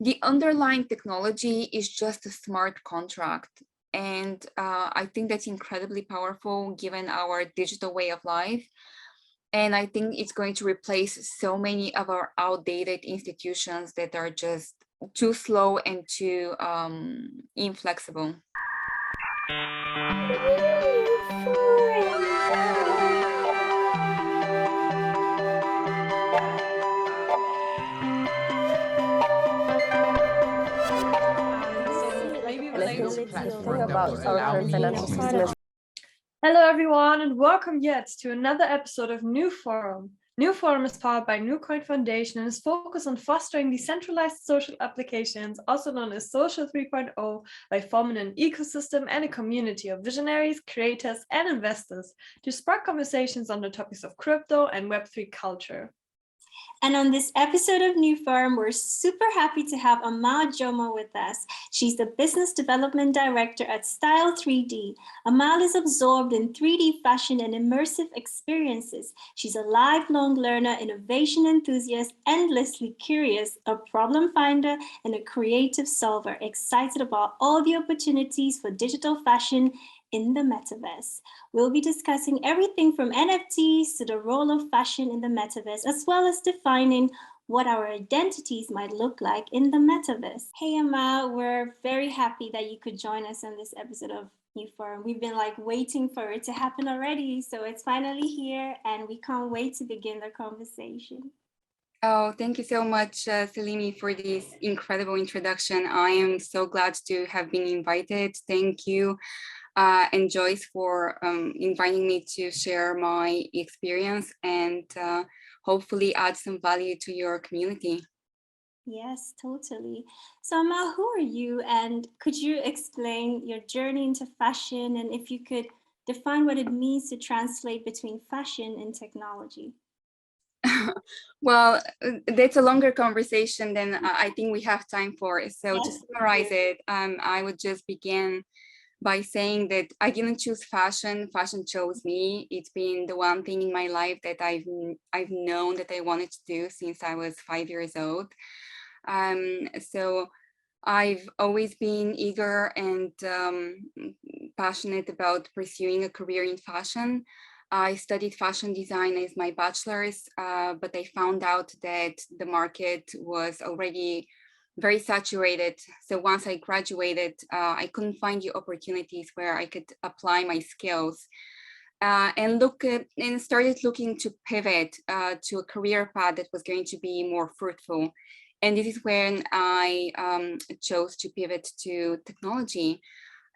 the underlying technology is just a smart contract. And I think that's incredibly powerful given our digital way of life. And I think it's going to replace so many of our outdated institutions that are just too slow and too inflexible. Hello everyone and welcome yet to another episode of NewForum. NewForum is powered by NewCoin Foundation and is focused on fostering decentralized social applications, also known as Social 3.0, by forming an ecosystem and a community of visionaries, creators, and investors to spark conversations on the topics of crypto and Web3 culture. And on this episode of NewForum, we're super happy to have Amal Jomaa with us. She's the Business Development Director at Style 3D. Amal is absorbed in 3D fashion and immersive experiences. She's a lifelong learner, innovation enthusiast, endlessly curious, a problem finder, and a creative solver, excited about all the opportunities for digital fashion in the Metaverse. We'll be discussing everything from NFTs to the role of fashion in the Metaverse, as well as defining what our identities might look like in the Metaverse. Hey, Amal, we're very happy that you could join us on this episode of NewForum. We've been waiting for it to happen already, so it's finally here and we can't wait to begin the conversation. Oh, thank you so much, Salimi, for this incredible introduction. I am so glad to have been invited. Thank you. And Joyce for inviting me to share my experience and hopefully add some value to your community. Yes, totally. So Amal, who are you, and could you explain your journey into fashion, and if you could define what it means to translate between fashion and technology? Well, that's a longer conversation than I think we have time for. So to summarize it, I would just begin by saying that I didn't choose fashion, fashion chose me. It's been the one thing in my life that I've known that I wanted to do since I was 5 years old. So I've always been eager and passionate about pursuing a career in fashion. I studied fashion design as my bachelor's, but I found out that the market was already very saturated. So once I graduated, I couldn't find the opportunities where I could apply my skills and started looking to pivot to a career path that was going to be more fruitful. And this is when I chose to pivot to technology.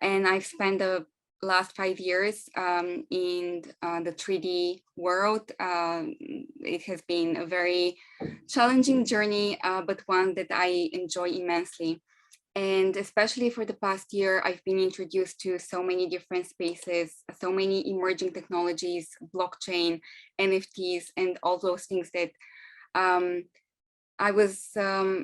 And I've spent the last 5 years in the 3D world. It has been a very challenging journey, but one that I enjoy immensely. And especially for the past year, I've been introduced to so many different spaces, so many emerging technologies, blockchain, NFTs, and all those things that I was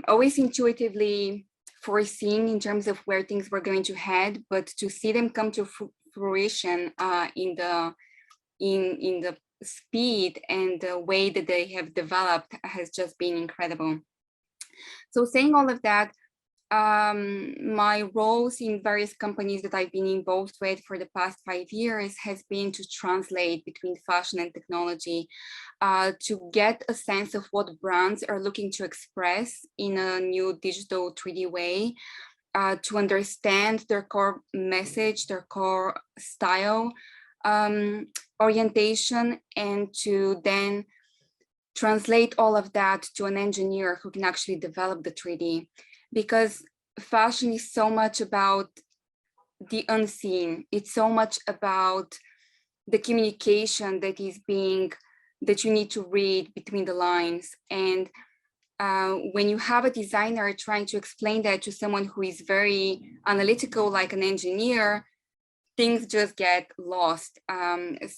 always intuitively foreseeing in terms of where things were going to head, but to see them come to fruition in the speed and the way that they have developed has just been incredible. So saying all of that, my roles in various companies that I've been involved with for the past 5 years has been to translate between fashion and technology, to get a sense of what brands are looking to express in a new digital 3D way, to understand their core message, their core style, orientation, and to then translate all of that to an engineer who can actually develop the 3D. Because fashion is so much about the unseen. It's so much about the communication that you need to read between the lines. And when you have a designer trying to explain that to someone who is very analytical, like an engineer, things just get lost.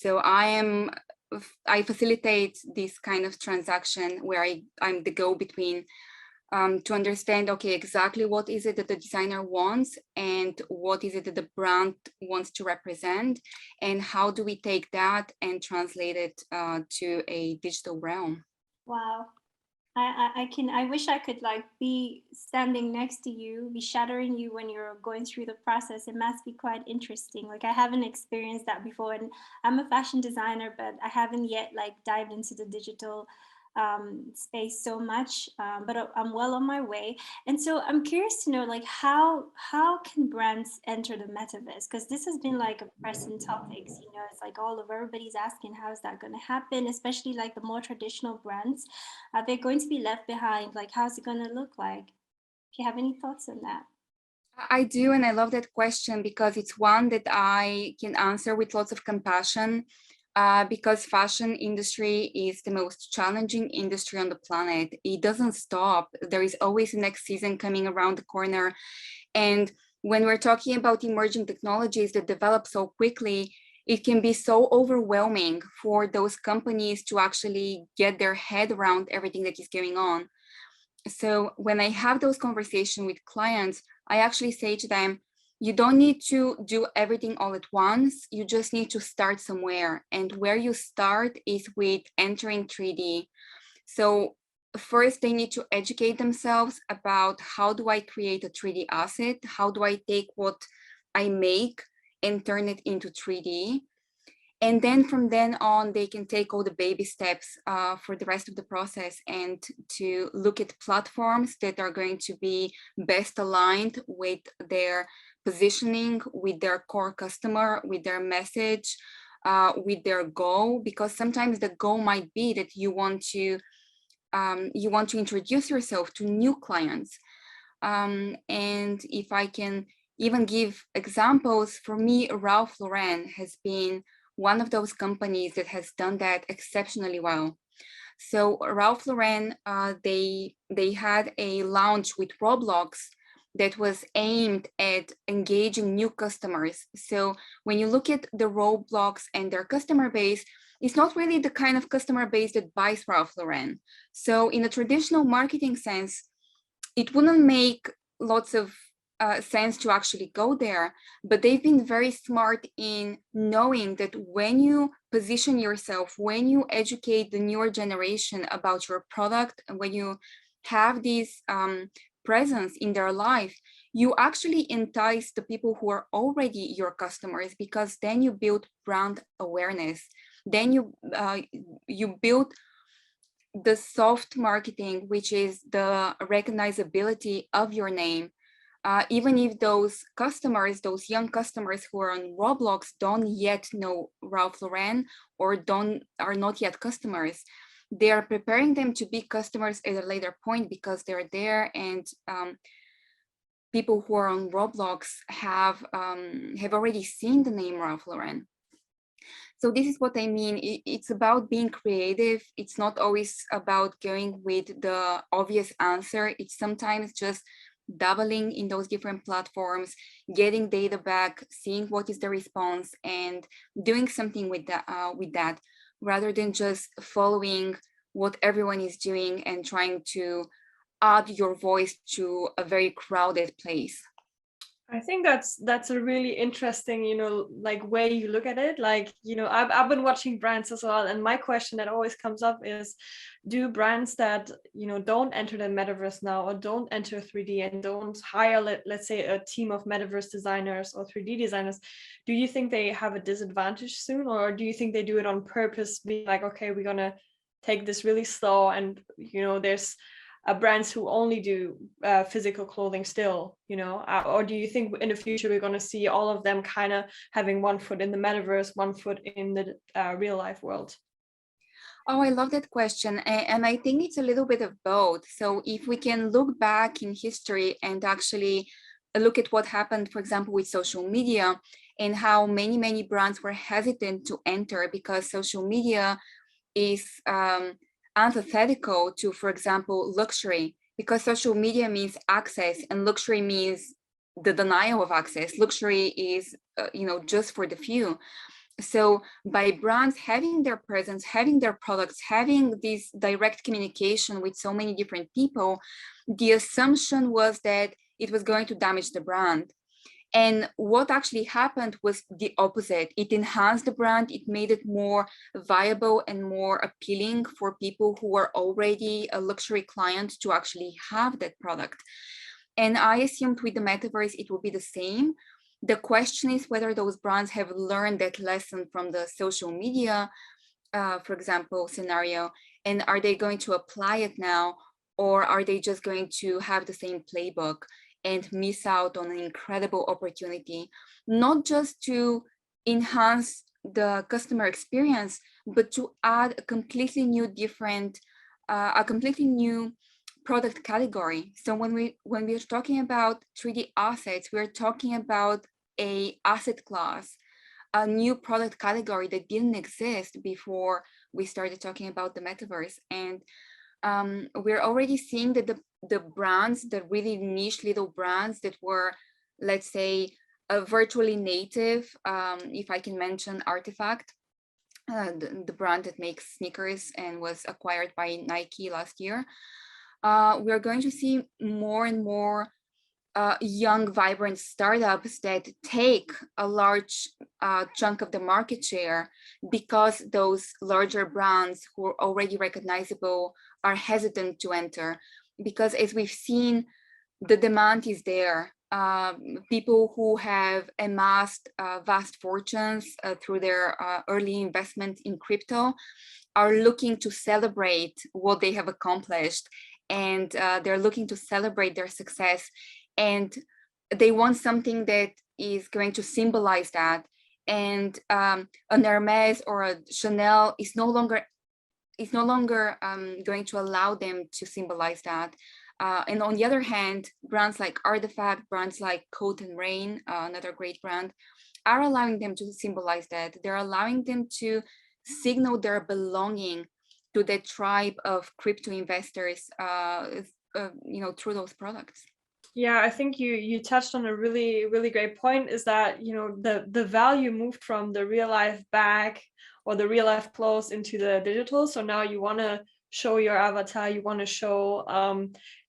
So I facilitate this kind of transaction where I'm the go-between to understand, okay, exactly what is it that the designer wants and what is it that the brand wants to represent, and how do we take that and translate it to a digital realm. Wow. I wish I could like be standing next to you, be shadowing you when you're going through the process. It must be quite interesting. Like I haven't experienced that before, and I'm a fashion designer, but I haven't yet like dived into the digital space so much, but I'm well on my way. And so I'm curious to know, like, how can brands enter the metaverse? Because this has been like a pressing topics. You know, it's like all over. Everybody's asking how is that going to happen, especially like the more traditional brands. Are they going to be left behind? Like, how's it going to look like? If you have any thoughts on that. I do, and I love that question because it's one that I can answer with lots of compassion. Because fashion industry is the most challenging industry on the planet. It doesn't stop. There is always the next season coming around the corner. And when we're talking about emerging technologies that develop so quickly, it can be so overwhelming for those companies to actually get their head around everything that is going on. So when I have those conversations with clients, I actually say to them, you don't need to do everything all at once. You just need to start somewhere. And where you start is with entering 3D. So first, they need to educate themselves about how do I create a 3D asset? How do I take what I make and turn it into 3D? And then from then on, they can take all the baby steps for the rest of the process and to look at platforms that are going to be best aligned with their positioning, with their core customer, with their message, with their goal, because sometimes the goal might be that you want to introduce yourself to new clients. And if I can even give examples, for me, Ralph Lauren has been one of those companies that has done that exceptionally well. So Ralph Lauren, they had a launch with Roblox that was aimed at engaging new customers. So when you look at the Roblox and their customer base, it's not really the kind of customer base that buys Ralph Lauren. So in a traditional marketing sense, it wouldn't make lots of sense to actually go there, but they've been very smart in knowing that when you position yourself, when you educate the newer generation about your product, and when you have this presence in their life, you actually entice the people who are already your customers, because then you build brand awareness. Then you build the soft marketing, which is the recognizability of your name. Even if those customers, those young customers who are on Roblox don't yet know Ralph Lauren or are not yet customers, they are preparing them to be customers at a later point because they're there, and people who are on Roblox have already seen the name Ralph Lauren. So this is what I mean. It's about being creative. It's not always about going with the obvious answer. It's sometimes just dabbling in those different platforms, getting data back, seeing what is the response, and doing something with that, rather than just following what everyone is doing and trying to add your voice to a very crowded place. I think that's a really interesting, like way you look at it. Like, I've been watching brands as well, and my question that always comes up is, do brands that don't enter the metaverse now, or don't enter 3D and don't hire, let's say, a team of metaverse designers or 3D designers, do you think they have a disadvantage soon, or do you think they do it on purpose, being like, okay, we're gonna take this really slow, and there's brands who only do physical clothing still, or do you think in the future we're going to see all of them kind of having one foot in the metaverse, one foot in the real life world? Oh, I love that question. And I think it's a little bit of both. So if we can look back in history and actually look at what happened, for example, with social media, and how many brands were hesitant to enter because social media is antithetical to, for example, luxury, because social media means access and luxury means the denial of access. Luxury is, just for the few. So by brands having their presence, having their products, having this direct communication with so many different people, the assumption was that it was going to damage the brand. And what actually happened was the opposite. It enhanced the brand, it made it more viable and more appealing for people who are already a luxury client to actually have that product. And I assumed with the metaverse, it will be the same. The question is whether those brands have learned that lesson from the social media, for example, scenario, and are they going to apply it now, or are they just going to have the same playbook and miss out on an incredible opportunity, not just to enhance the customer experience, but to add a completely new product category. So when we're talking about 3D assets, we're talking about a asset class, a new product category that didn't exist before we started talking about the metaverse. And we're already seeing that the brands, the really niche little brands that were, let's say, virtually native, if I can mention Artifact, the brand that makes sneakers and was acquired by Nike last year. We're going to see more and more young, vibrant startups that take a large chunk of the market share because those larger brands who are already recognizable are hesitant to enter. Because as we've seen, the demand is there. People who have amassed vast fortunes through their early investment in crypto are looking to celebrate what they have accomplished, and they're looking to celebrate their success, and they want something that is going to symbolize that. And an Hermes or a Chanel is no longer going to allow them to symbolize that. And on the other hand, brands like Artifact, brands like Coat and Rain, another great brand, are allowing them to symbolize that. They're allowing them to signal their belonging to the tribe of crypto investors, through those products. Yeah, I think you touched on a really, really great point, is that, the value moved from the real life bag or the real life clothes into the digital. So now you want to show your avatar, you want to show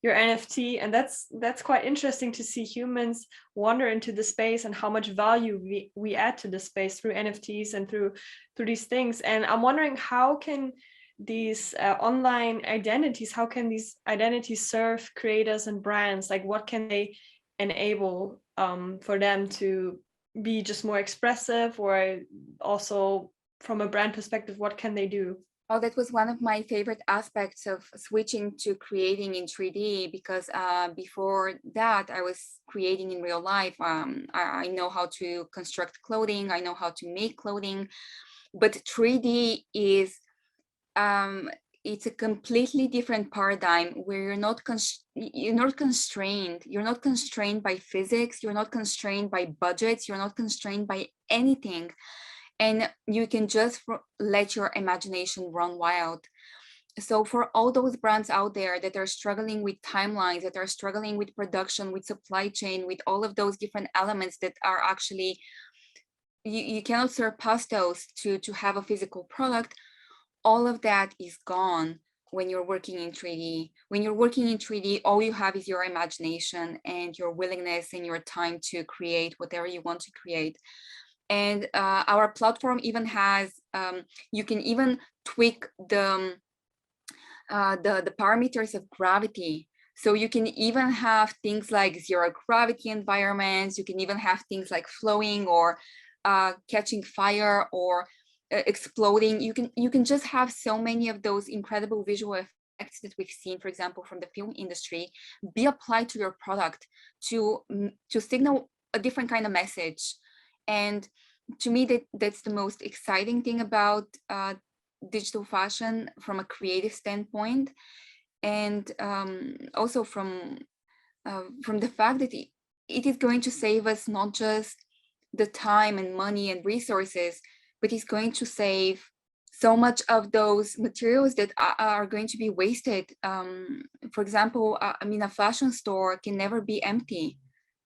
your NFT, and that's quite interesting to see humans wander into the space and how much value we add to the space through NFTs and through these things. And I'm wondering, how can these online identities, how can these identities serve creators and brands? Like, what can they enable for them to be just more expressive, or also from a brand perspective, what can they do? Oh, that was one of my favorite aspects of switching to creating in 3D, because before that I was creating in real life. I know how to construct clothing, I know how to make clothing, but 3D is it's a completely different paradigm where you're not constrained. You're not constrained by physics. You're not constrained by budgets. You're not constrained by anything. And you can just let your imagination run wild. So for all those brands out there that are struggling with timelines, that are struggling with production, with supply chain, with all of those different elements that are actually, you cannot surpass those to have a physical product, all of that is gone when you're working in 3D. When you're working in 3D, all you have is your imagination and your willingness and your time to create whatever you want to create. And our platform even has, you can even tweak the parameters of gravity. So you can even have things like zero gravity environments. You can even have things like flowing or catching fire or exploding. You can just have so many of those incredible visual effects that we've seen, for example, from the film industry, be applied to your product to signal a different kind of message. And to me, that's the most exciting thing about digital fashion from a creative standpoint, and also from the fact that it is going to save us not just the time and money and resources, but it's going to save so much of those materials that are going to be wasted. For example, a fashion store can never be empty.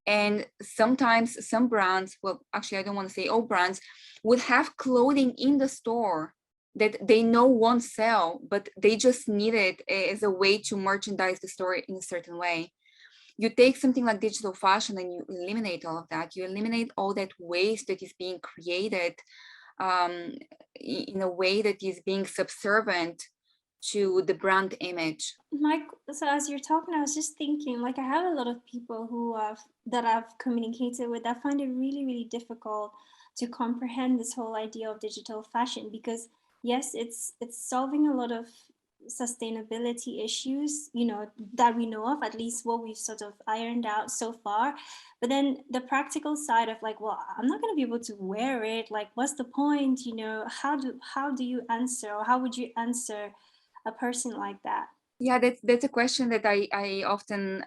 And sometimes some brands, well, actually, I don't want to say all brands, would have clothing in the store that they know won't sell, but they just need it as a way to merchandise the store in a certain way. you take something like digital fashion and you eliminate all of that. You eliminate all that waste that is being created in a way that is being subservient to the brand image. Mike, so as you're talking, I was just thinking, like, I have a lot of people that I've communicated with that find it really, really difficult to comprehend this whole idea of digital fashion, because yes, it's solving a lot of sustainability issues, that we know of, at least what we've sort of ironed out so far. But then the practical side of, like, well, I'm not going to be able to wear it. Like, what's the point? How do you answer, or how would you answer a person like that? Yeah, that's a question that I often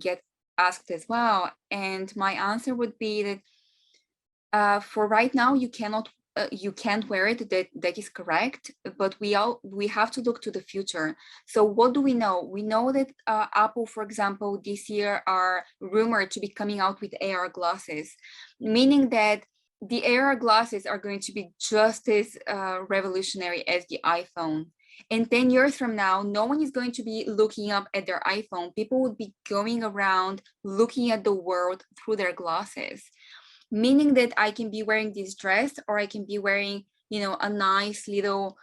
get asked as well. And my answer would be that for right now, you can't wear it. That is correct. But we have to look to the future. So what do we know? We know that Apple, for example, this year are rumored to be coming out with AR glasses, meaning that the AR glasses are going to be just as revolutionary as the iPhone. And 10 years from now, no one is going to be looking up at their iPhone. People would be going around looking at the world through their glasses, meaning that I can be wearing this dress, or I can be wearing, a nice little,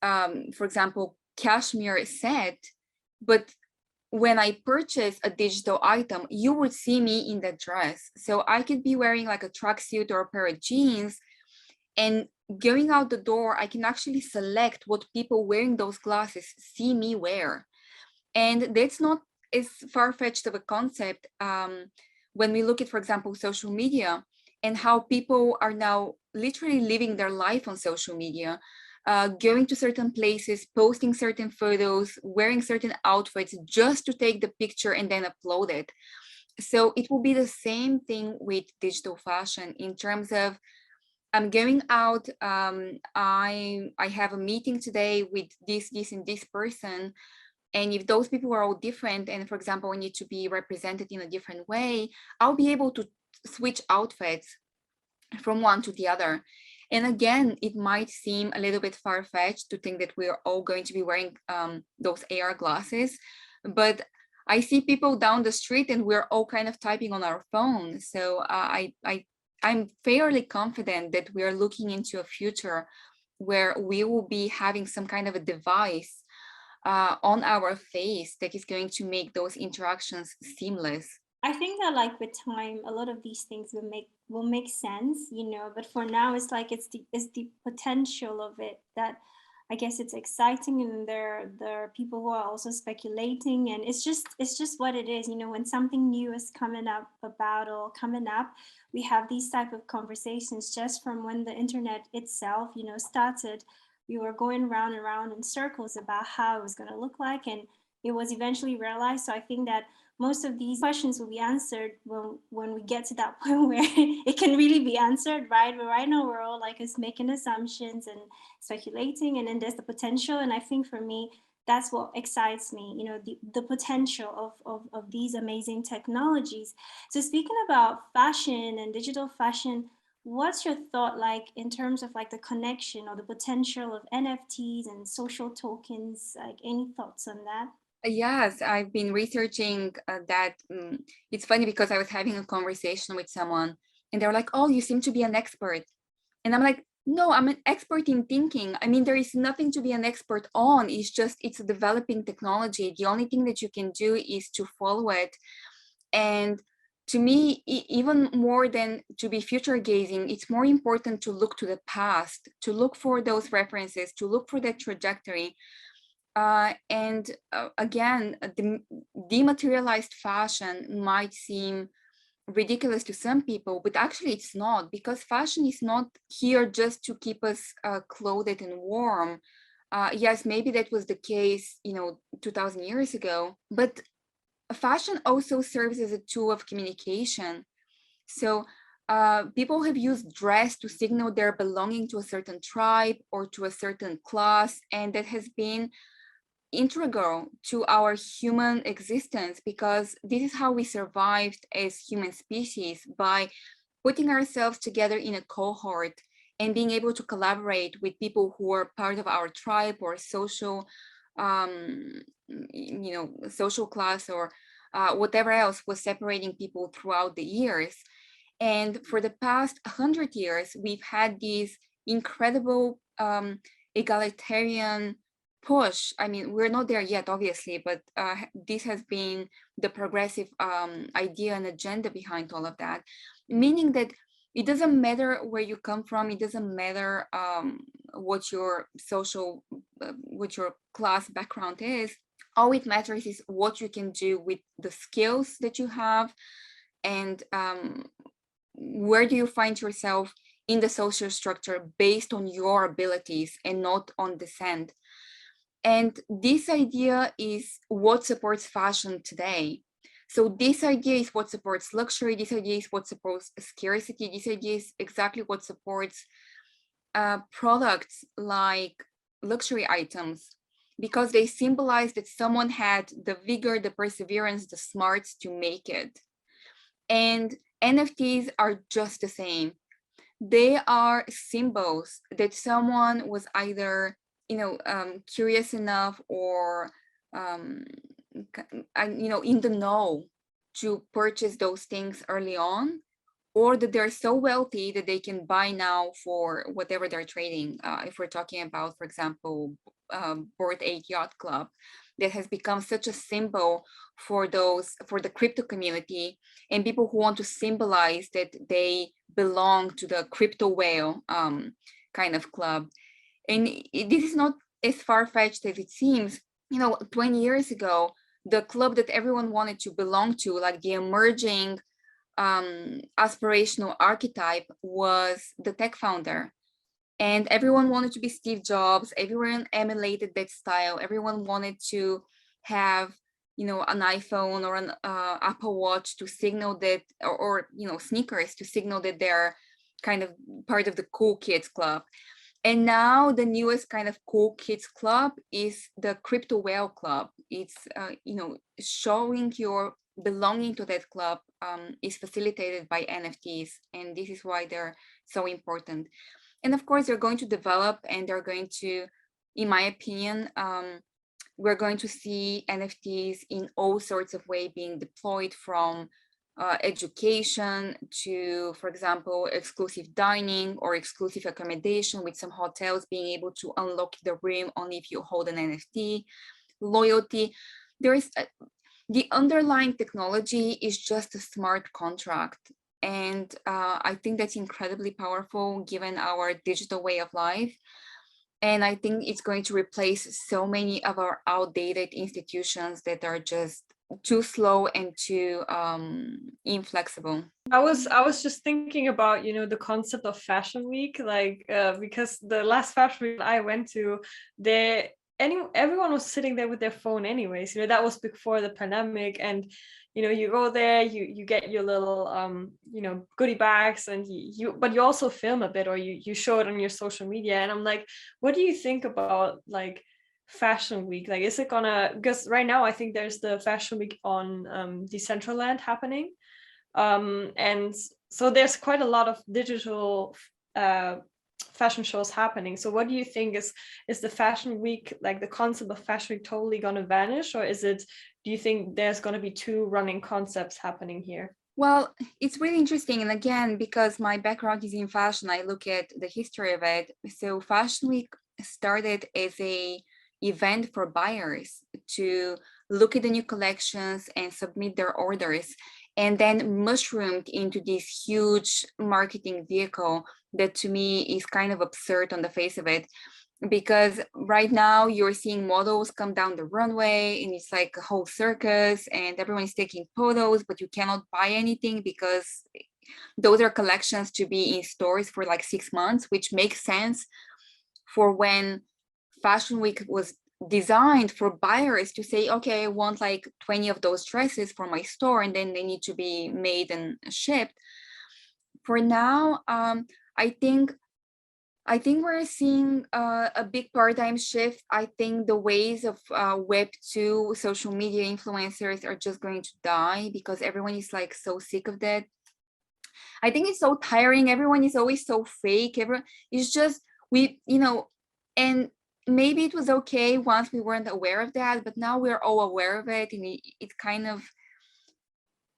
for example, cashmere set. But when I purchase a digital item, you would see me in that dress. So I could be wearing like a tracksuit or a pair of jeans, and going out the door, I can actually select what people wearing those glasses see me wear. And that's not as far-fetched of a concept when we look at, for example, social media, and how people are now literally living their life on social media, going to certain places, posting certain photos, wearing certain outfits just to take the picture and then upload it. So it will be the same thing with digital fashion in terms of, I'm going out, I have a meeting today with this and this person. And if those people are all different, and for example, I need to be represented in a different way, I'll be able to switch outfits from one to the other. And again, it might seem a little bit far-fetched to think that we're all going to be wearing those AR glasses, but I see people down the street and we're all kind of typing on our phone. So I'm fairly confident that we are looking into a future where we will be having some kind of a device on our face that is going to make those interactions seamless. I think that, like, with time, a lot of these things will make sense, But for now, it's like it's the potential of it that I guess it's exciting, and there are people who are also speculating, and it's just what it is, When something new is coming up, we have these type of conversations. Just from when the internet itself, started, we were going round and round in circles about how it was going to look like, and it was eventually realized. So I think that most of these questions will be answered when we get to that point where it can really be answered, right? But right now we're all like us making assumptions and speculating, and then there's the potential. And I think for me, that's what excites me, the potential of these amazing technologies. So speaking about fashion and digital fashion, what's your thought like in terms of like the connection or the potential of NFTs and social tokens? Like, any thoughts on that? Yes, I've been researching that. It's funny because I was having a conversation with someone and they were like, oh, you seem to be an expert. And I'm like, no, I'm an expert in thinking. I mean, there is nothing to be an expert on. It's a developing technology. The only thing that you can do is to follow it. And to me, even more than to be future gazing, it's more important to look to the past, to look for those references, to look for that trajectory. And again, the dematerialized fashion might seem ridiculous to some people, but actually it's not, because fashion is not here just to keep us clothed and warm. Yes, maybe that was the case, 2000 years ago, but fashion also serves as a tool of communication. So people have used dress to signal their belonging to a certain tribe or to a certain class, and that has been integral to our human existence, because this is how we survived as human species, by putting ourselves together in a cohort and being able to collaborate with people who are part of our tribe or social social class or whatever else was separating people throughout the years. And for the past 100 years, we've had these incredible egalitarian push. I mean, we're not there yet, obviously, but this has been the progressive idea and agenda behind all of that, meaning that it doesn't matter where you come from. It doesn't matter what your social, what your class background is. All it matters is what you can do with the skills that you have, and where do you find yourself in the social structure based on your abilities and not on descent. And this idea is what supports fashion today. So this idea is what supports luxury. This idea is what supports scarcity. This idea is exactly what supports products like luxury items, because they symbolize that someone had the vigor, the perseverance, the smarts to make it. And NFTs are just the same. They are symbols that someone was either, curious enough or, in the know to purchase those things early on, or that they're so wealthy that they can buy now for whatever they're trading. If we're talking about, for example, Bored Ape Yacht Club, that has become such a symbol for the crypto community and people who want to symbolize that they belong to the crypto whale kind of club. And this is not as far-fetched as it seems. 20 years ago, the club that everyone wanted to belong to, like the emerging aspirational archetype, was the tech founder. And everyone wanted to be Steve Jobs. Everyone emulated that style. Everyone wanted to have, an iPhone or an Apple Watch to signal that, or sneakers to signal that they're kind of part of the cool kids club. And now the newest kind of cool kids club is the crypto whale club. It's, showing your belonging to that club is facilitated by NFTs. And this is why they're so important. And of course, they're going to develop, and they're going to, in my opinion, we're going to see NFTs in all sorts of ways being deployed, from education to, for example, exclusive dining or exclusive accommodation, with some hotels being able to unlock the room only if you hold an NFT, loyalty. There is the underlying technology is just a smart contract. And I think that's incredibly powerful given our digital way of life. And I think it's going to replace so many of our outdated institutions that are just too slow and too inflexible. I was just thinking about, the concept of Fashion Week, like because the last Fashion Week I went to, everyone was sitting there with their phone anyways. That was before the pandemic, and you go there, you get your little goodie bags, and but you also film a bit, or you show it on your social media. And I'm like, what do you think about like Fashion Week? Like, is it gonna, because right now I think there's the Fashion Week on Decentraland happening, and so there's quite a lot of digital fashion shows happening. So what do you think, is the Fashion Week, like the concept of Fashion Week, totally gonna vanish, or do you think there's gonna be two running concepts happening here? Well, it's really interesting. And again, because my background is in fashion, I look at the history of it. So Fashion Week started as a event for buyers to look at the new collections and submit their orders, and then mushroomed into this huge marketing vehicle that to me is kind of absurd on the face of it. Because right now you're seeing models come down the runway and it's like a whole circus and everyone is taking photos, but you cannot buy anything because those are collections to be in stores for like 6 months, which makes sense for when Fashion Week was designed for buyers to say, okay, I want like 20 of those dresses for my store, and then they need to be made and shipped. For now, I think we're seeing a big paradigm shift. I think the ways of Web2 social media influencers are just going to die because everyone is like so sick of that. I think it's so tiring. Everyone is always so fake. It's just, and maybe it was okay once we weren't aware of that, but now we're all aware of it, and it kind of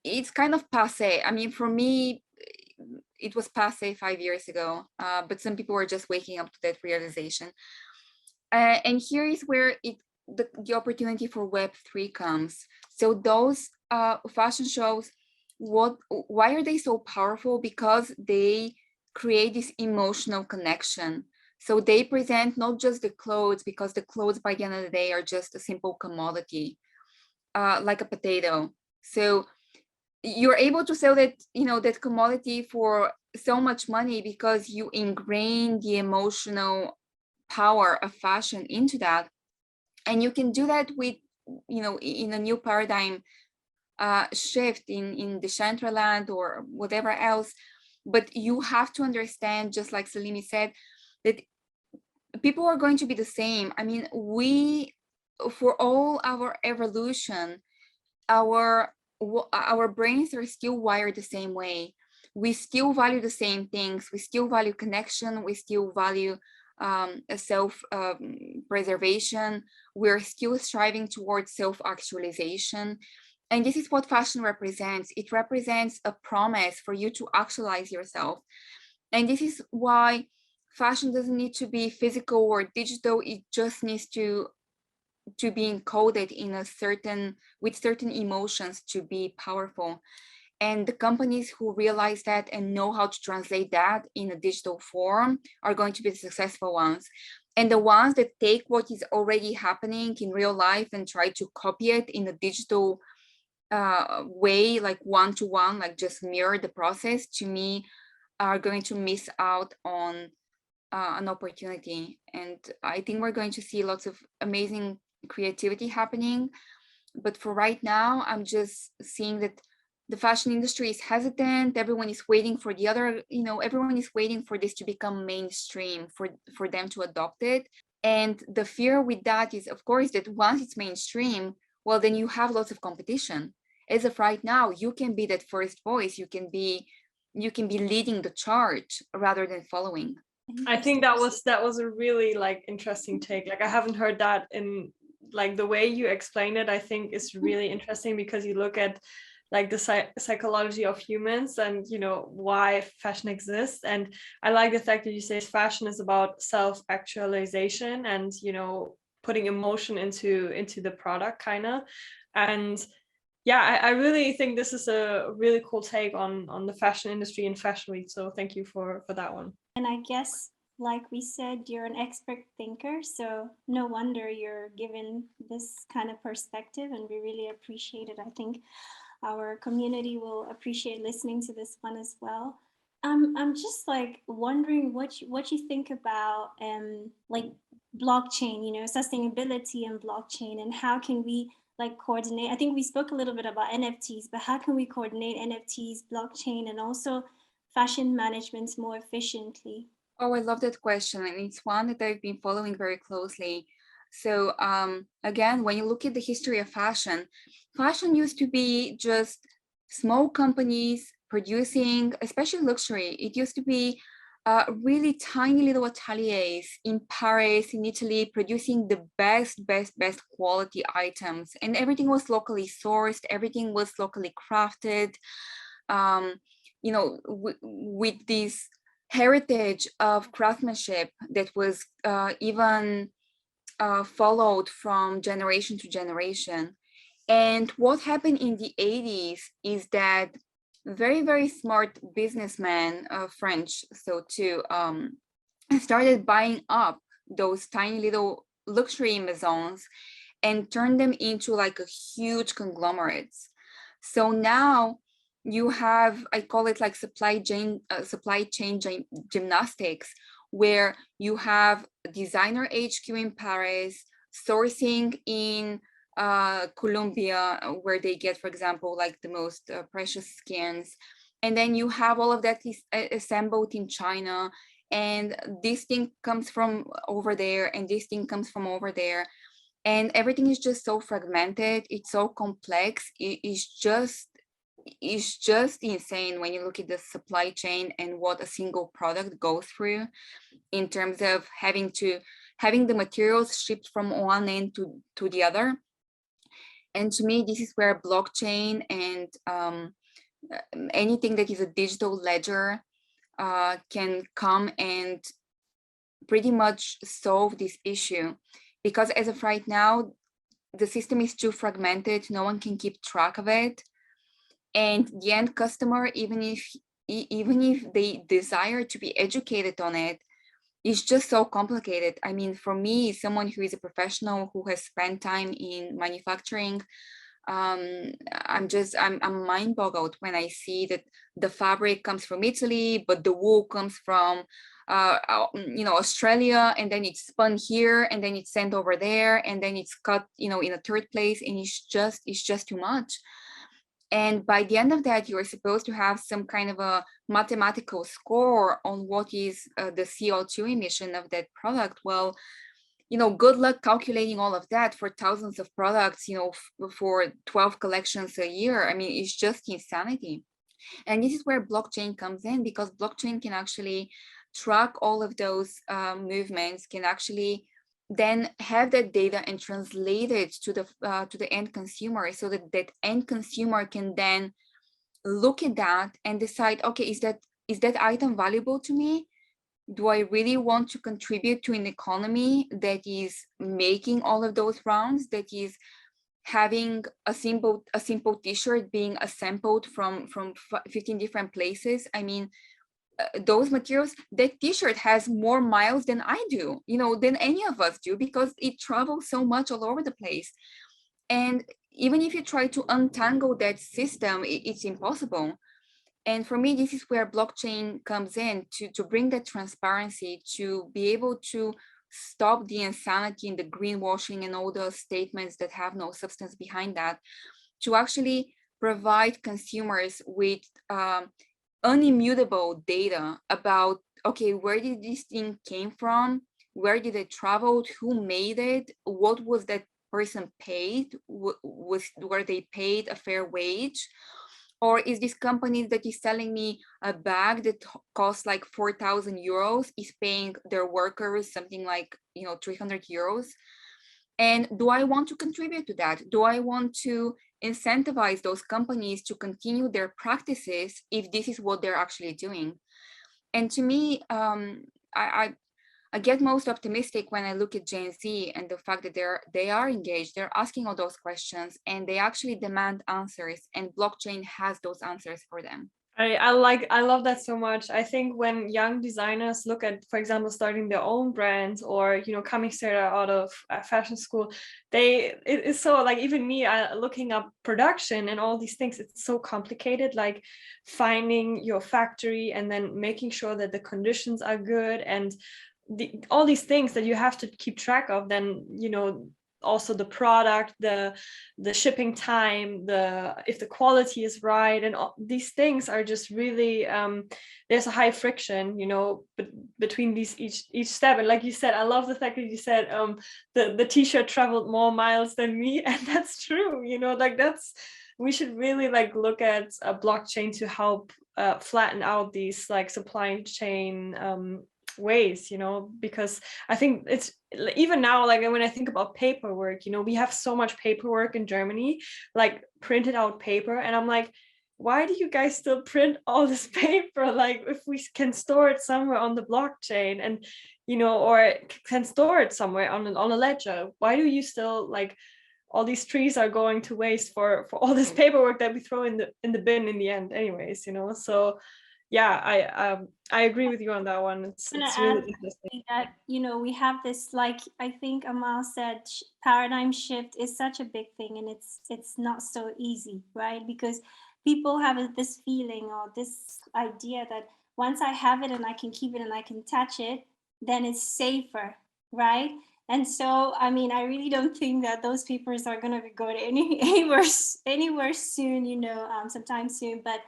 it's kind of passe. I mean, for me, it was passe 5 years ago, but some people are just waking up to that realization. And here is where the opportunity for Web3 comes. So those fashion shows, why are they so powerful? Because they create this emotional connection. So they present not just the clothes, because the clothes by the end of the day are just a simple commodity, like a potato. So you're able to sell that, that commodity for so much money because you ingrain the emotional power of fashion into that. And you can do that with, in a new paradigm shift in Decentraland or whatever else. But you have to understand, just like Salimi said, that people are going to be the same. I mean, for all our evolution, our brains are still wired the same way. We still value the same things. We still value connection. We still value self preservation. We're still striving towards self-actualization. And this is what fashion represents. It represents a promise for you to actualize yourself. And this is why fashion doesn't need to be physical or digital. It just needs to be encoded in with certain emotions to be powerful. And the companies who realize that and know how to translate that in a digital form are going to be the successful ones. And the ones that take what is already happening in real life and try to copy it in a digital way, like one-to-one, like just mirror the process, to me, are going to miss out on an opportunity. And I think we're going to see lots of amazing creativity happening. But for right now, I'm just seeing that the fashion industry is hesitant. Everyone is waiting for everyone is waiting for this to become mainstream, for them to adopt it. And the fear with that is, of course, that once it's mainstream, well, then you have lots of competition. As of right now, you can be that first voice. You can be leading the charge rather than following. I think that was a really interesting take. I haven't heard that in the way you explain it. I think is really interesting because you look at the psychology of humans and why fashion exists. And I like the fact that you say fashion is about self-actualization and putting emotion into the product kind of. And yeah, I really think this is a really cool take on the fashion industry and fashion week. So thank you for that one. And I guess, like we said, you're an expert thinker, so no wonder you're given this kind of perspective, and we really appreciate it. I think our community will appreciate listening to this one as well. I'm just wondering what you think about blockchain, sustainability and blockchain, and how can we coordinate? I think we spoke a little bit about NFTs, but how can we coordinate NFTs, blockchain, and also fashion management more efficiently? Oh, I love that question. And it's one that I've been following very closely. So again, when you look at the history of fashion used to be just small companies producing, especially luxury. It used to be really tiny little ateliers in Paris, in Italy, producing the best quality items. And everything was locally sourced, everything was locally crafted, with this heritage of craftsmanship that was even followed from generation to generation. And what happened in the 80s is that very smart businessmen, French, so too, started buying up those tiny little luxury maisons and turned them into a huge conglomerates. So now you have, I call it supply chain gymnastics, where you have designer HQ in Paris, sourcing in Colombia, where they get, for example, the most precious skins. And then you have all of that is assembled in China. And this thing comes from over there, and this thing comes from over there. And everything is just so fragmented. It's so complex. It's just insane when you look at the supply chain and what a single product goes through in terms of having the materials shipped from one end to the other. And to me, this is where blockchain and anything that is a digital ledger can come and pretty much solve this issue. Because as of right now, the system is too fragmented, no one can keep track of it. And the end customer, even if they desire to be educated on it, it's just so complicated. I mean, for me, someone who is a professional who has spent time in manufacturing, I'm mind boggled when I see that the fabric comes from Italy, but the wool comes from Australia, and then it's spun here, and then it's sent over there, and then it's cut in a third place, and it's just too much. And by the end of that, you're supposed to have some kind of a mathematical score on what is the CO2 emission of that product. Well, good luck calculating all of that for thousands of products, for 12 collections a year. I mean, it's just insanity. And this is where blockchain comes in, because blockchain can actually track all of those movements, can actually then have that data and translate it to the end consumer, so that that end consumer can then look at that and decide, okay, is that item valuable to me? Do I really want to contribute to an economy that is making all of those rounds, that is having a simple t-shirt being assembled from 15 different places? I mean, those materials, that t-shirt has more miles than I do, than any of us do, because it travels so much all over the place. And even if you try to untangle that system, it's impossible. And for me, this is where blockchain comes in to bring that transparency, to be able to stop the insanity and the greenwashing and all the statements that have no substance behind that, to actually provide consumers with unimmutable data about, okay, where did this thing came from? Where did it travel? Who made it? What was that person paid? Were they paid a fair wage? Or is this company that is selling me a bag that costs like 4,000 euros is paying their workers something like 300 euros? And do I want to contribute to that? Do I want to incentivize those companies to continue their practices if this is what they're actually doing? And to me, I get most optimistic when I look at Gen Z and the fact that they are engaged, they're asking all those questions, and they actually demand answers, and blockchain has those answers for them. I love that so much. I think when young designers look at, for example, starting their own brands, or coming straight out of fashion school, it's so, like, even me looking up production and all these things, it's so complicated, like finding your factory and then making sure that the conditions are good, and all these things that you have to keep track of. Then also the product, the shipping time, if the quality is right, and all these things are just really there's a high friction between these each step. And like you said, I love the fact that you said the t-shirt traveled more miles than me, and that's true. We should really look at a blockchain to help flatten out these supply chain ways, because I think it's even now, when I think about paperwork, we have so much paperwork in Germany, like printed out paper, and I'm like, why do you guys still print all this paper? If we can store it somewhere on the blockchain, and or can store it somewhere on a ledger, why do you still all these trees are going to waste for all this paperwork that we throw in the bin in the end anyways? So yeah, I agree with you on that one. It's really interesting that we have this, I think Amal said, paradigm shift is such a big thing, and it's not so easy, right? Because people have this feeling or this idea that once I have it and I can keep it and I can touch it, then it's safer, right? And so, I mean, I really don't think that those papers are going to be going anywhere soon, sometime soon. But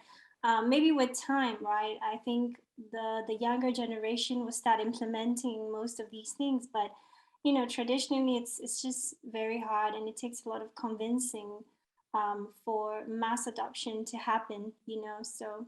maybe with time, right? I think the younger generation will start implementing most of these things. But traditionally, it's just very hard, and it takes a lot of convincing for mass adoption to happen. So.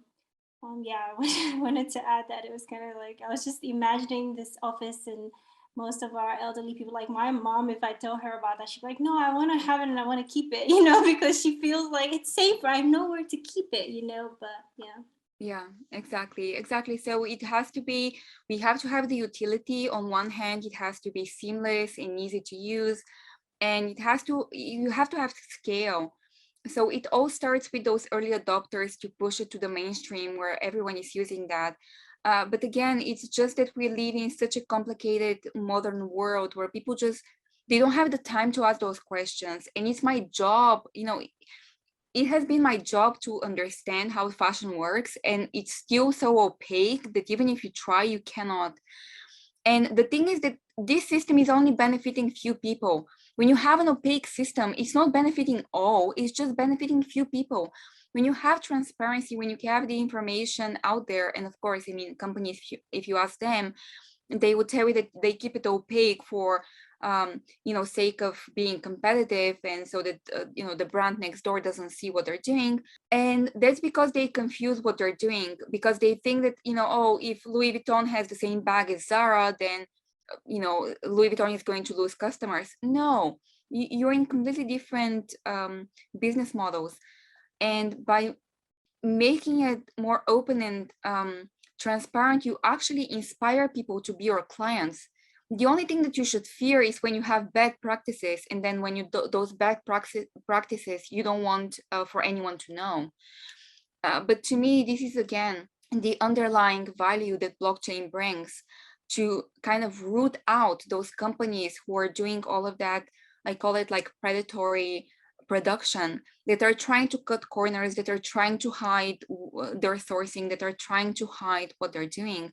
Yeah, I wanted to add that. It was kind of like I was just imagining this office in most of our elderly people, like my mom, if I tell her about that, she'd be like, no, I want to have it and I want to keep it, you know, because she feels like it's safer. I know where to keep it, you know, but yeah. Yeah, exactly. So it has to be, we have to have the utility. On one hand, it has to be seamless and easy to use, and you have to have scale. So it all starts with those early adopters to push it to the mainstream where everyone is using that. But again, it's just that we live in such a complicated modern world where people just, they don't have the time to ask those questions. And it's my job, you know, it has been my job to understand how fashion works, and it's still so opaque that even if you try, you cannot. And the thing is that this system is only benefiting few people. When you have an opaque system, it's not benefiting all, it's just benefiting few people. When you have transparency, when you have the information out there, and of course, I mean, companies, if you ask them, they would tell you that they keep it opaque for you know, sake of being competitive, and so that you know, the brand next door doesn't see what they're doing. And that's because they confuse what they're doing, because they think that, you know, oh, if Louis Vuitton has the same bag as Zara, then you know, Louis Vuitton is going to lose customers. No, you're in completely different business models. And by making it more open and transparent, you actually inspire people to be your clients. The only thing that you should fear is when you have bad practices, and then when you do those bad practices, you don't want for anyone to know. But to me, this is again the underlying value that blockchain brings, to kind of root out those companies who are doing all of that. I call it like predatory production, that are trying to cut corners, that are trying to hide their sourcing, that are trying to hide what they're doing.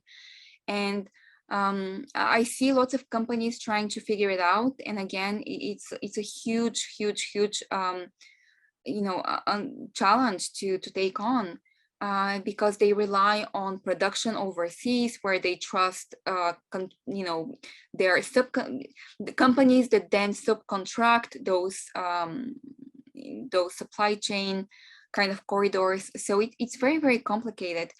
And I see lots of companies trying to figure it out. And again, it's a huge, you know, challenge to take on, because they rely on production overseas, where they trust, you know, their the companies that then subcontract those supply chain kind of corridors. So it's very, very complicated.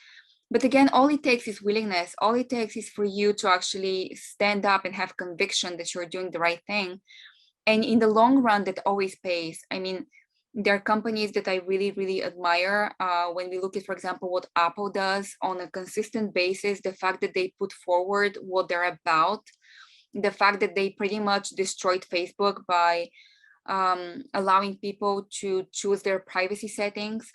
But again, all it takes is willingness. All it takes is for you to actually stand up and have conviction that you're doing the right thing. And in the long run, that always pays. I mean, there are companies that I really, really admire. When we look at, for example, what Apple does on a consistent basis, the fact that they put forward what they're about, the fact that they pretty much destroyed Facebook by allowing people to choose their privacy settings.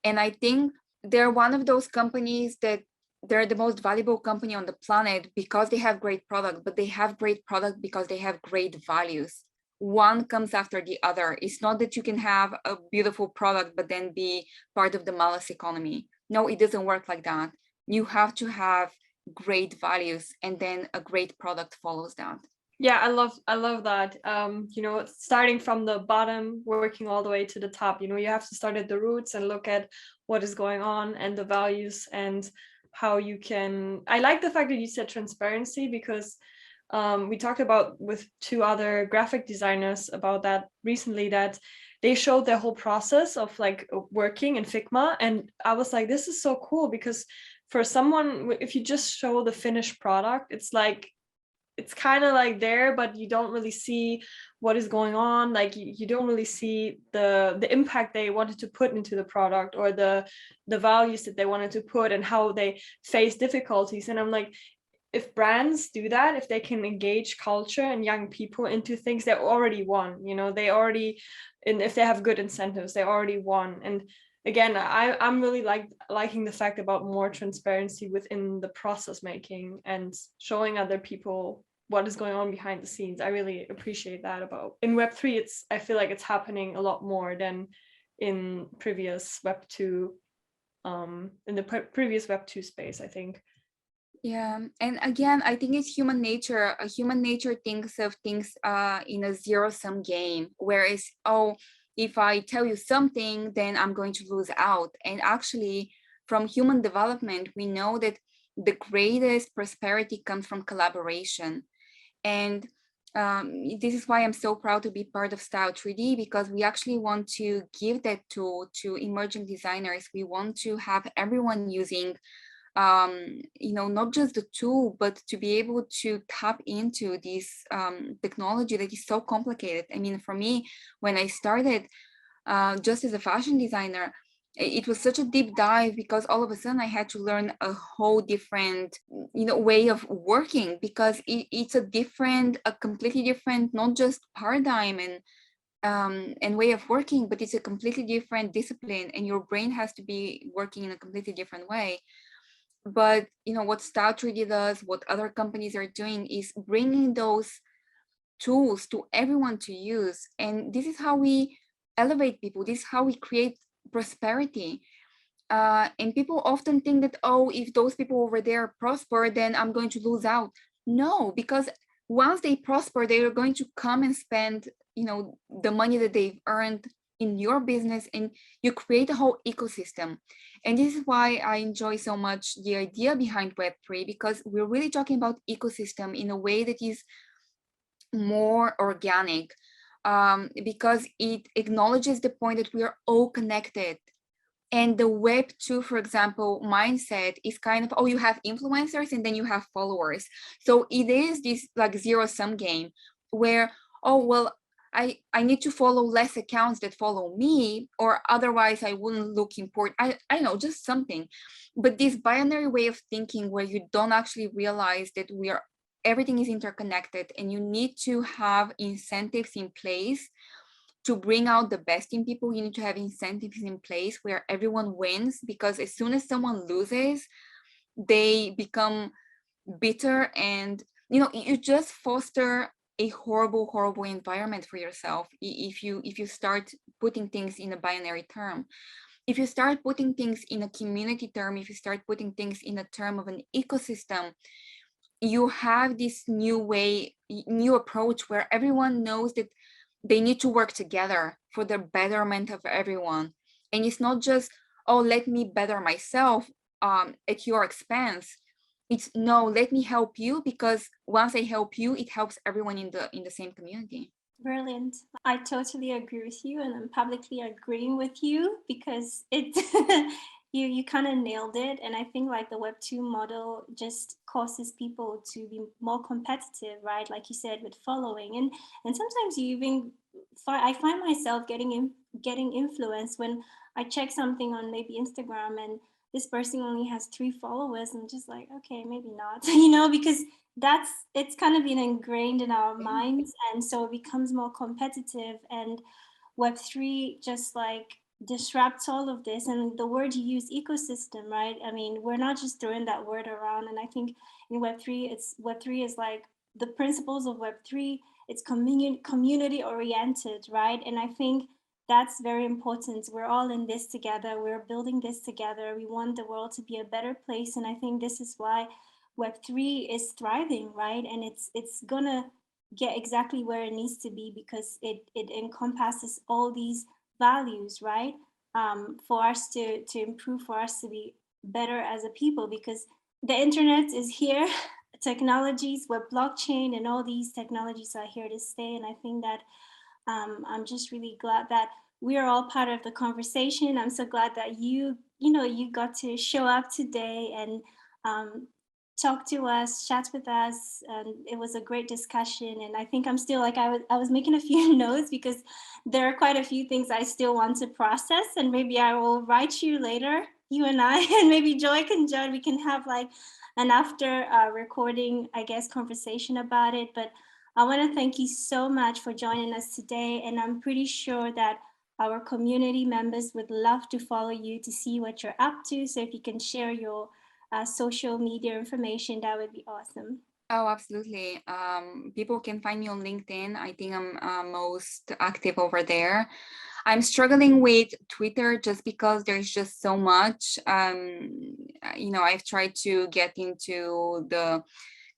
And I think they're one of those companies that they're the most valuable company on the planet because they have great product, but they have great product because they have great values. One comes after the other. It's not that you can have a beautiful product, but then be part of the malice economy. No, it doesn't work like that. You have to have great values, and then a great product follows that. Yeah, I love that. You know, starting from the bottom, working all the way to the top. You know, you have to start at the roots and look at what is going on and the values and how you can. I like the fact that you said transparency, because we talked about with two other graphic designers about that recently, that they showed their whole process of like working in Figma, and I was like, this is so cool, because for someone, if you just show the finished product, it's like, it's kind of like there, but you don't really see what is going on. Like you don't really see the impact they wanted to put into the product, or the values that they wanted to put, and how they face difficulties. And I'm like, if brands do that, if they can engage culture and young people into things, they already won. You know, they already, and if they have good incentives, they already won. And again, I'm really liking the fact about more transparency within the process making and showing other people what is going on behind the scenes. I really appreciate that about in Web3. I feel like it's happening a lot more than in previous Web2, in the previous Web2 space, I think. Yeah, and again, I think it's human nature. Human nature thinks of things in a zero-sum game, whereas, oh, if I tell you something, then I'm going to lose out. And actually, from human development, we know that the greatest prosperity comes from collaboration. And this is why I'm so proud to be part of Style 3D, because we actually want to give that tool to emerging designers. We want to have everyone using not just the tool, but to be able to tap into this technology that is so complicated. I mean, for me, when I started just as a fashion designer, it was such a deep dive because all of a sudden I had to learn a whole different, way of working, because it's a completely different, not just paradigm and way of working, but it's a completely different discipline, and your brain has to be working in a completely different way. But what Style 3D does, what other companies are doing, is bringing those tools to everyone to use. And this is how we elevate people. This is how we create prosperity. And people often think that, oh, if those people over there prosper, then I'm going to lose out. No, because once they prosper, they are going to come and spend, the money that they've earned in your business, and you create a whole ecosystem. And this is why I enjoy so much the idea behind Web3, because we're really talking about ecosystem in a way that is more organic, because it acknowledges the point that we are all connected. And the Web2, for example, mindset is kind of, oh, you have influencers and then you have followers. So it is this like zero-sum game where, oh, well, I need to follow less accounts that follow me, or otherwise I wouldn't look important. I know, just something. But this binary way of thinking where you don't actually realize that everything is interconnected, and you need to have incentives in place to bring out the best in people. You need to have incentives in place where everyone wins, because as soon as someone loses, they become bitter, and you just foster a horrible environment for yourself if you start putting things in a binary term. If you start putting things in a community term, if you start putting things in a term of an ecosystem, you have this new approach where everyone knows that they need to work together for the betterment of everyone. And it's not just, oh, let me better myself at your expense. It's no, let me help you, because once I help you, it helps everyone in the same community. Brilliant. I totally agree with you, and I'm publicly agreeing with you, because it you kind of nailed it. And I think like the Web2 model just causes people to be more competitive, right? Like you said, with following, and sometimes you even I find myself getting influenced when I check something on maybe Instagram and this person only has 3 followers, and just like, okay, maybe not, because it's kind of been ingrained in our minds, and so it becomes more competitive. And Web3 just like disrupts all of this. And the word you use, ecosystem, right? I mean, we're not just throwing that word around. And I think in Web3 is like the principles of Web3. It's community oriented, right? And I think that's very important. We're all in this together. We're building this together. We want the world to be a better place. And I think this is why Web3 is thriving, right? And it's gonna get exactly where it needs to be, because it encompasses all these values, right? For us to improve, for us to be better as a people, because the internet is here. Technologies, web blockchain, and all these technologies are here to stay. And I think that I'm just really glad that we are all part of the conversation. I'm so glad that you got to show up today and talk to us, chat with us, and it was a great discussion. And I think I'm still like, I was making a few notes, because there are quite a few things I still want to process, and maybe I will write you later, you and I, and maybe Joy can join. We can have like an after recording, I guess, conversation about it. But I want to thank you so much for joining us today, and I'm pretty sure that our community members would love to follow you to see what you're up to. So if you can share your social media information, that would be awesome. Oh, absolutely. People can find me on LinkedIn. I think I'm most active over there. I'm struggling with Twitter just because there's just so much. I've tried to get into the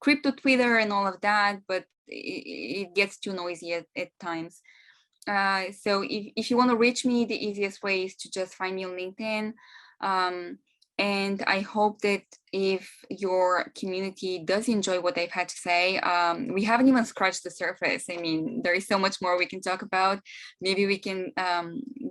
crypto Twitter and all of that, but it gets too noisy at times. So if you want to reach me, the easiest way is to just find me on LinkedIn. And I hope that if your community does enjoy what I've had to say, we haven't even scratched the surface. I mean, there is so much more we can talk about. Maybe we can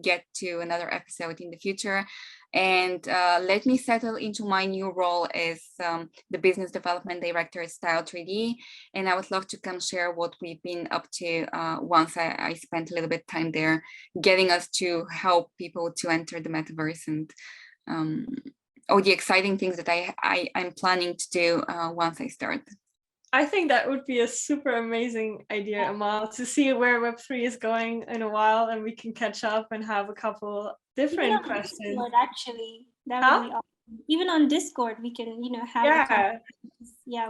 get to another episode in the future. And let me settle into my new role as the business development director at Style 3D. And I would love to come share what we've been up to once I spent a little bit time there, getting us to help people to enter the metaverse and all the exciting things that I'm planning to do once I start. I think that would be a super amazing idea, Amal, to see where Web3 is going in a while, and we can catch up and have a couple different questions. Discord, actually, that would be awesome. Even on Discord, we can, have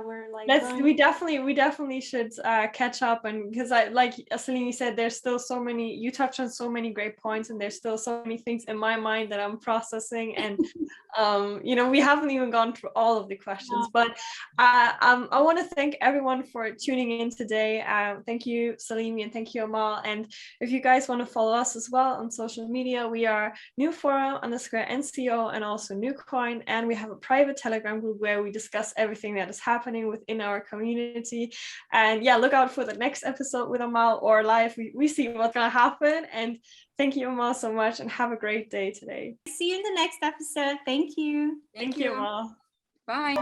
we're like we definitely should catch up, and because like Salini said, there's still so many, you touched on so many great points, and there's still so many things in my mind that I'm processing, and we haven't even gone through all of the questions, but I want to thank everyone for tuning in today. Thank you, Salimi, and thank you, Amal. And if you guys want to follow us as well on social media, we are NewForum_NCO and also NewCoin, and we have a private Telegram group where we discuss everything that is happening within our community. And look out for the next episode with Amal or live. We see what's gonna happen. And thank you, Amal, so much, and have a great day today. See you in the next episode. Thank you. Thank you, Amal. Bye.